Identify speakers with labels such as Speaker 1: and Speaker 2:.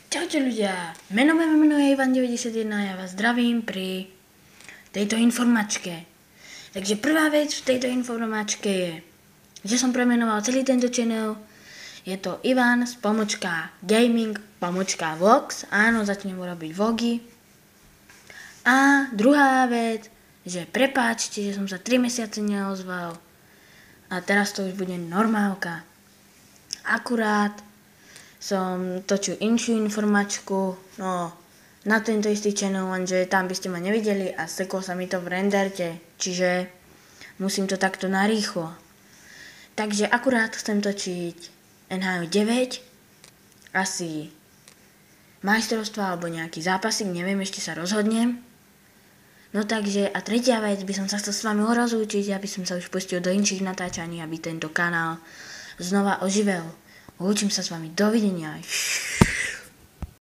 Speaker 1: Čaute ľudia, meno je Ivan91 a ja vás zdravím pri tejto informačke. Takže prvá vec v tejto informačke je, že som premenoval celý tento channel. Je to Ivan _gaming _vlogs. Áno, začnem robiť vlogy. A druhá vec, že prepáčte, že som sa 3 mesiace neozval. A teraz to už bude normálka. Akurát som točil inšiu informačku, no na tento istý channel, lenže tam by ste ma nevideli a seklo sa mi to v renderte, čiže musím to takto narýchlo. Takže akurát chcem točiť NHL 9, asi majstrovstva alebo nejaký zápasik, neviem, ešte sa rozhodnem. No takže a tretia vec, by som sa chcel s vami rozlúčiť, aby som sa už pustil do inších natáčaní, aby tento kanál znova oživel. Lúčim sa s vami, dovidenia.